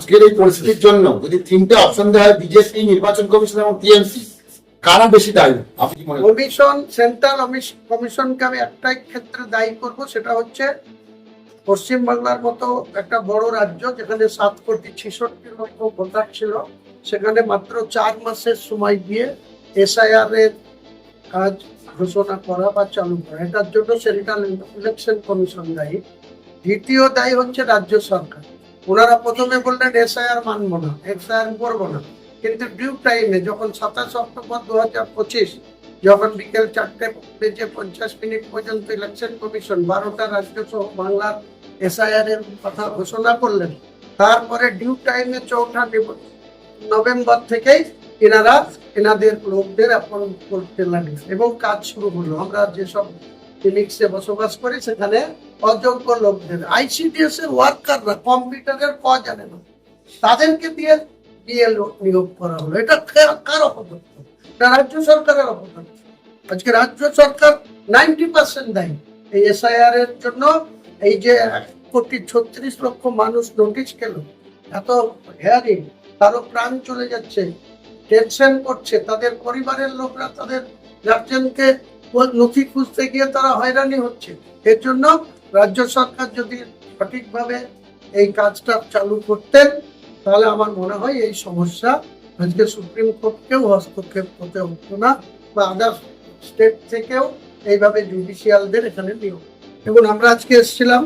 আজকের এই পরিস্থিতির জন্য যদি তিনটে অপশন দেওয়া হয়, বিজেপি, নির্বাচন কমিশন এবং টিএমসি, কারা বেশি দায়ী আপনি কি মনে করেন? কমিশন, সেন্ট্রাল কমিশনকে আমি একটাই ক্ষেত্রে দায়ী করব, সেটা হচ্ছে পশ্চিমবাংলার মতো একটা বড় রাজ্য যেখানে 7,66,00,000 ভোটার ছিল, সেখানে মাত্র 4 মাসের সময় দিয়ে এসআইআর এর কাজ ঘোষণা করা বা চালু করা, এটার জন্য সেন্ট্রাল ইলেকশন কমিশন দায়ী। দ্বিতীয় দায়ী হচ্ছে রাজ্য সরকার। ওনারা প্রথমে বললেন এসআইআর মানবো না, এসআইআর করবো না, কিন্তু ডিউ টাইমে যখন 27 অক্টোবর 2025 যখন বিকেল 4:50 পর্যন্ত ইলেকশন কমিশন 12টা রাজ্য সহ বাংলার এসআইআর এর কথা ঘোষণা করলেন, তারপরে ডিউ টাইমে 4 নভেম্বর থেকেই এনাদের লোকদের অ্যাপয়েন্ট করতে লাগলেন এবং কাজ শুরু হলো। আমরা যেসব ফিনিক্সে বসবাস করি সেখানে অযোগ্য লোকদের, আইসিডিএস এর ওয়ার্কাররা কম্পিউটারের ক জানে না, তাদেরকে দিয়ে নিয়োগ করা হলো। এটা কার অপদত্ত? এটা রাজ্য সরকারের অপদত্ত। আজকে রাজ্য সরকার 90% দায়ী এই এসআইআর এর জন্য। এই যে 1,36,00,000 মানুষ নোটিশ পেল, এত হেয়ারিং, তারও প্রাণ চলে যাচ্ছে, টেনশন করছে, তাদের পরিবারের লোকরা তাদের গার্জেনকে নথি খুঁজতে গিয়ে তারা হয়রানি হচ্ছে। এর জন্য রাজ্য সরকার যদি সঠিকভাবে এই কাজটা চালু করতেন, তাহলে আমার মনে হয় এই সমস্যা আজকে সুপ্রিম কোর্টকেও হস্তক্ষেপ করতে হতো না, বা আদার স্টেট থেকেও এইভাবে জুডিশিয়ালদের এখানে নিয়োগ। এবং আমরা আজকে এসেছিলাম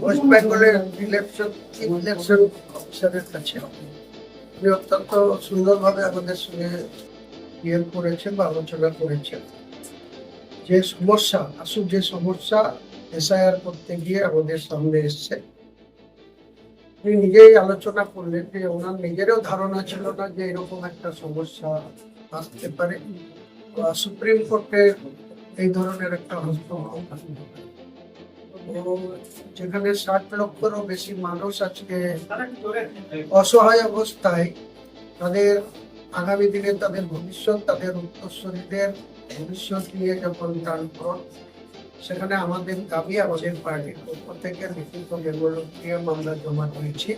ওয়েস্ট বেঙ্গলের ইলেকশন অফিসারের কাছে, উনি অত্যন্ত সুন্দরভাবে আমাদের সঙ্গে ইয়ে করেছেন বা আলোচনা করেছেন যে সমস্যা এসআইআর করতে গিয়ে আমাদের সামনে এসছে। উনি নিজেই আলোচনা করলেন যে ওনার নিজেরও ধারণা ছিল না যে এরকম একটা সমস্যা আসতে পারে, সুপ্রিম কোর্টের এই ধরনের একটা হস্তক্ষেপ, যেখানে 60 লক্ষেরও বেশি মানুষ আজকে অসহায় অবস্থায়, তাদের আগামী দিনে তাদের ভবিষ্যৎ, তাদের উত্তরসূরিদের ভবিষ্যৎ নিয়ে যখন টানপড়, সেখানে আমাদের দাবি, আমাদের পার্টির পক্ষ থেকে লিখিত নিয়ে মামলা জমা করেছি।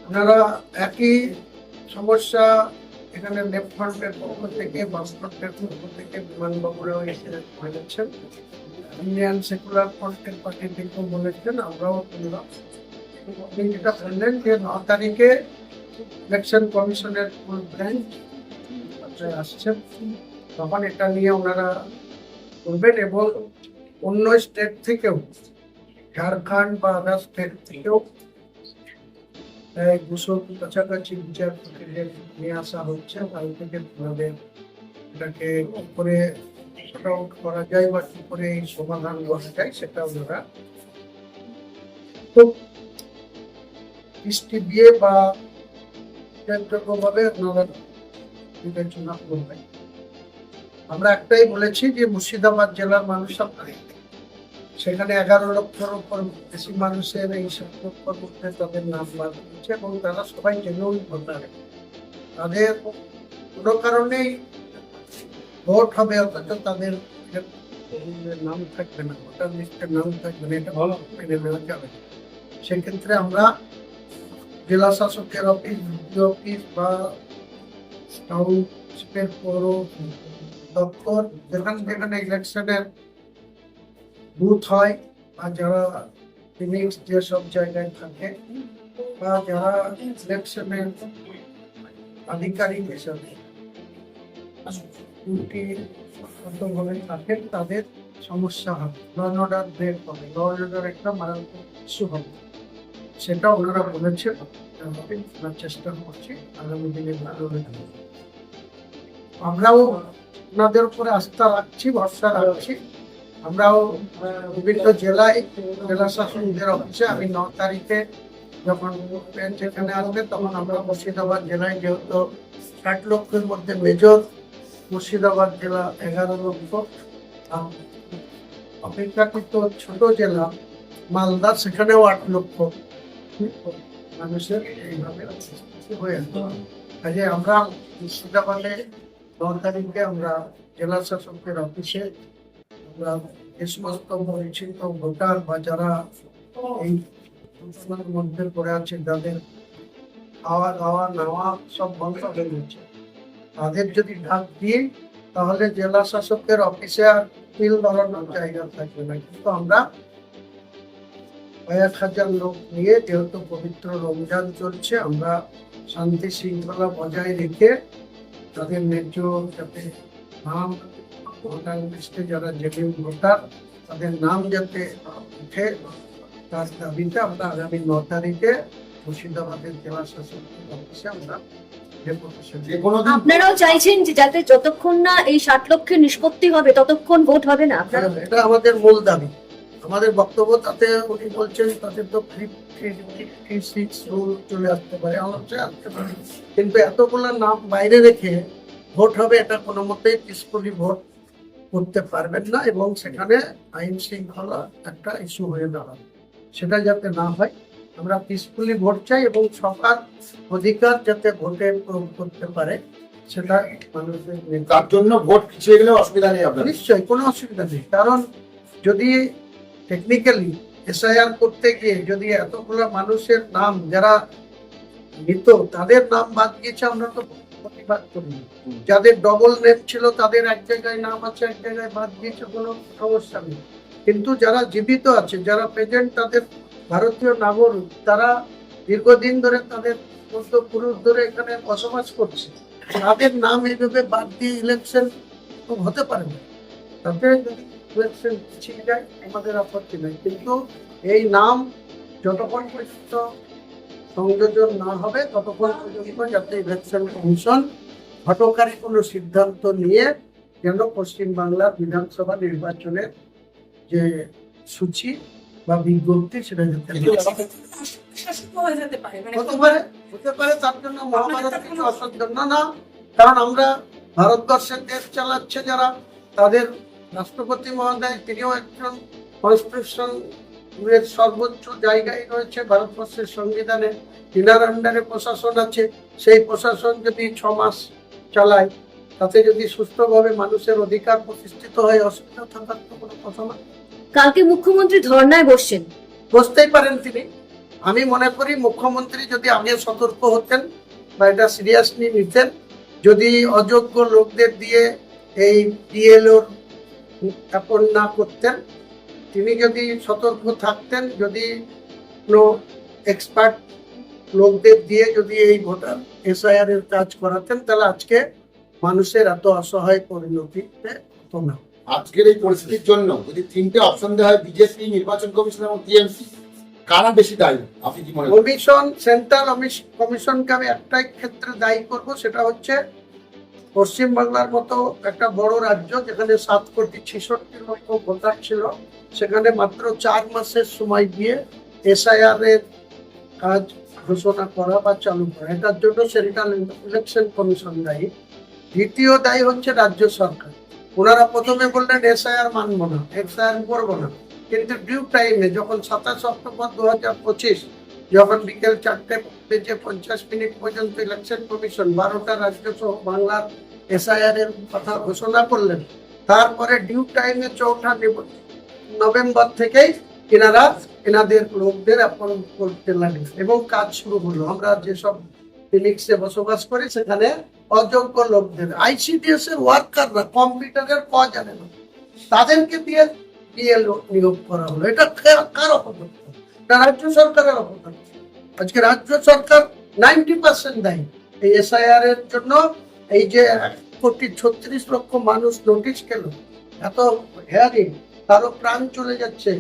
ওনারা একই সমস্যা এখানে লেফট ফ্রন্টের পক্ষ থেকে, বাম ফ্রন্টের পক্ষ থেকে বিমানবাবুরাও এসে বলেছেন, ইন্ডিয়ান সেকুলার ফ্রন্টের পার্টি থেকেও বলেছেন, আমরাও তুললাম। আপনি যেটা বললেন যে 9 তারিখে ইলেকশন কমিশনের ফুল বেঞ্চ আসছেন, তখন এটা নিয়ে ওনারা করবেন এবং অন্য স্টেট থেকেও, ঝাড়খণ্ড বা আদার স্টেট থেকেও 200 কাছাকাছি বিচারপতিদের নিয়ে আসা হচ্ছে। তাই থেকে আমাদের এটাকে কি করে শর্ট আউট করা যায় বা কি করে এই সমাধান করা যায়, সেটা ওনারা খুব দৃষ্টি দিয়ে বা ভাবে ওনারা বিবেচনা করবেন। আমরা একটাই বলেছি যে মুর্শিদাবাদ জেলার মানুষ, সেখানে 11 লক্ষের উপর বেশি মানুষের এই সংখ্যার মধ্যে তাদের নাম বাদ দিচ্ছে এবং তারা সবাই জেনুইন ভোটার, তাদের কোনো কারণেই ভোট হবে অথচ তাদের নাম থাকবে না, ভোটার লিস্টের নাম থাকবে না, এটা ভালো মেনে নেওয়া যাবে। সেক্ষেত্রে আমরা জেলা শাসকের অফিস বা টাউনশিপের পৌর দপ্তর, যেখানে ইলেকশনের বুথ হয় বা যারা যেসব জায়গায় থাকে বা যারা ইলেকশনের আধিকারিক হিসাবে থাকেন, তাদের সমস্যা হবে, ল অ্যান্ড অর্ডার ব্রেক হবে, ল অ্যান্ড অর্ডার একটা মারাত্মক ইস্যু হবে। সেটা ওনারা বলেছেন, আমরা চেষ্টা করছি আগামী দিনে ভালো। আমরাও ওনাদের উপরে আস্থা রাখছি, ভরসা রাখছি। আমরাও বিভিন্ন জেলায় জেলা শাসকদের অফিসে, আমি 9 তারিখে যখন বেঞ্চ এখানে আসবে, তখন আমরা মুর্শিদাবাদ জেলায়, যেহেতু 60 লক্ষের মধ্যে মেজর মুর্শিদাবাদ জেলা 11 লক্ষ, অপেক্ষাকৃত ছোট জেলা মালদা, সেখানেও 8 লক্ষ মানুষের এইভাবে হয়ে কাজে আমরা মুর্শিদাবাদে 9 তারিখে আমরা জেলা শাসকের অফিসে আমরা যে সমস্ত পরিচিত ভোটার বা যারা এই সূচনার মধ্যে পড়ে আছে, যাদের খাওয়া দাওয়া নেওয়া সব বন্ধ হয়ে গেছে, তাদের যদি ডাক দিই তাহলে জেলা শাসকের অফিসে আর পিল ধরানোর জায়গা থাকবে না। কিন্তু আমরা কয়েক হাজার লোক নিয়ে, যেহেতু পবিত্র রমজান চলছে, আমরা শান্তি শৃঙ্খলা বজায় রেখে তাদের ন্যায্য যাতে নাম ভোটার লিস্টে যারা জেনুইন ভোটার তাদের নাম যাতে উঠে, তার দাবিতে আমরা আগামী 9 তারিখে মুর্শিদাবাদের জেলা শাসক অফিসে আমরা যে কোনো দিন আপনারাও চাইছেন যে যাতে যতক্ষণ না এই 60 লক্ষের নিষ্পত্তি হবে ততক্ষণ ভোট হবে না। আপনারা এটা আমাদের মূল দাবি। আমাদের বক্তব্য তাতে উনি বলছেন তাতে তো 56 রুল চলে আসতে পারে, অবশ্যই আসতে পারে, কিন্তু এতগুলো নাম বাইরে রেখে ভোট হবে এটা কোনো মতেই পিসফুলি ভোট করতে পারবেন না, এবং সেখানে আইন শৃঙ্খলা একটা ইস্যু হয়ে দাঁড়াবে। সেটা যাতে না হয়, আমরা পিসফুলি ভোট চাই এবং সরকার অধিকার যাতে ভোটে প্রয়োগ করতে পারে সেটা মানুষের তার জন্য ভোট পিছিয়ে গেলে অসুবিধা নেই আপনার। নিশ্চয়ই কোনো অসুবিধা নেই, কারণ যদি টেকনিক্যালি এসআইআর করতে গিয়ে যদি এতগুলো মানুষের নাম যারা মৃত তাদের নাম বাদ গিয়েছে, আমরা তো প্রতিবাদ করি। যাদের ডবল নেম ছিল তাদের এক জায়গায় নাম আছে, এক জায়গায় বাদ গিয়েছে, কোনো সমস্যা নেই। কিন্তু যারা জীবিত আছে, যারা প্রেজেন্ট, তাদের ভারতীয় নাগরিক, তারা দীর্ঘদিন ধরে তাদের পূর্বপুরুষ ধরে এখানে বসবাস করছে, তাদের নাম এইভাবে বাদ দিয়ে ইলেকশন হতে পারে না। তাতে যদি ইলেকশন পিছিয়ে যায় আমাদের আপত্তি নেই, কিন্তু এই নাম যতক্ষণ পর্যন্ত সংযোজন না হবে ততক্ষণ পর্যন্ত যাতে ইলেকশন কমিশন হঠকারী কোনো সিদ্ধান্ত নিয়ে যেন পশ্চিমবাংলার বিধানসভা নির্বাচনের যে সূচি বা বিজ্ঞপ্তি সেটা যাতে হতে পারে, তার জন্য মহাভারত কিছু অসাধ্য না। কারণ আমরা ভারতবর্ষের দেশ চালাচ্ছে যারা, তাদের রাষ্ট্রপতি মহোদয় তিনিও একজন কনস্টিটিউশন এর সর্বোচ্চ জায়গায় রয়েছে ভারতবর্ষের সংবিধানে, তিনার আন্ডারে প্রশাসন আছে। সেই প্রশাসন যদি 6 মাস চালায়, তাতে যদি সুস্থভাবে মানুষের অধিকার প্রতিষ্ঠিত হয়, অসুবিধা থাকার তো কোনো কথা না। কালকে মুখ্যমন্ত্রী ধর্নায় বসছেন, বুঝতেই পারেন তিনি। আমি মনে করি মুখ্যমন্ত্রী যদি আগে সতর্ক হতেন বা এটা সিরিয়াসলি নিতেন, যদি অযোগ্য লোকদের দিয়ে এই পিএলওর স্থাপন না করতেন, তিনি যদি সতর্ক থাকতেন, যদি কোনো এক্সপার্ট লোকদের দিয়ে যদি এই ভোটার এসআইআর এর কাজ করাতেন, তাহলে আজকে মানুষের এত অসহায় পরিণতিতে হতো না। আজকের এই পরিস্থিতির জন্য যদি 3টে অপশন দেওয়া হয়, বিজেপি, নির্বাচন কমিশন এবং টিএমসি, কারা বেশি দায়ী আপনি কি মনে করেন? কমিশন, সেন্ট্রাল কমিশনকে আমি একটাই ক্ষেত্রে দায়ী করব, সেটা হচ্ছে পশ্চিমবাংলার মতো একটা বড় রাজ্য যেখানে 7,66,00,000 লক্ষ ভোটার ছিল, সেখানে মাত্র 4 মাসের সময় দিয়ে এসআইআর এর কাজ ঘোষণা করা বা চালু করা, এটার জন্য সেন্ট্রাল ইলেকশন কমিশন দায়ী। দ্বিতীয় দায়ী হচ্ছে রাজ্য সরকার। ওনারা প্রথমে বললেন এসআইআর মানবো না, এসআইআর করবো না, কিন্তু ডিউ টাইমে যখন 27 অক্টোবর 2025 যখন বিকেল 4:50 পর্যন্ত ইলেকশন কমিশন 12টা রাজ্য সহ বাংলার এসআইআর এর কথা ঘোষণা করলেন, তারপরে ডিউ টাইমে 4 নভেম্বর থেকেই এনাদের লোকদের অ্যাপয়েন্ট করতে লাগলেন এবং কাজ শুরু হলো। আমরা যেসব ফিনিক্সে বসবাস করি সেখানে অযোগ্য লোকদের, আইসিডিএস এর ওয়ার্কাররা, কম্পিউটারের ক জানে না, তাদেরকে দিয়ে নিয়োগ করা হলো। এটা কার অপরাধ? এটা রাজ্য সরকারের অপরাধ। আজকে রাজ্য সরকার 90% দায়ী এই এসআইআর এর জন্য। এই যে 1,36,00,000 মানুষ নোটিশ পেল, এত হেয়ারিং, তারও প্রাণ চলে যাচ্ছে,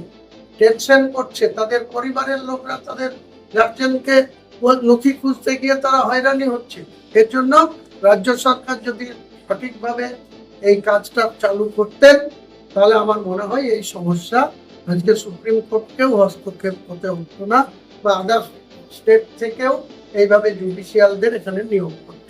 টেনশন করছে, তাদের পরিবারের লোকরা তাদের গার্জেনকে নথি খুঁজতে গিয়ে তারা হয়রানি হচ্ছে। এর জন্য রাজ্য সরকার যদি সঠিকভাবে এই কাজটা চালু করতেন, তাহলে আমার মনে হয় এই সমস্যা আজকে সুপ্রিম কোর্টকেও হস্তক্ষেপ হতে হতো না, বা আদার স্টেট থেকেও এইভাবে জুডিশিয়ালদের এখানে নিয়োগ করতে।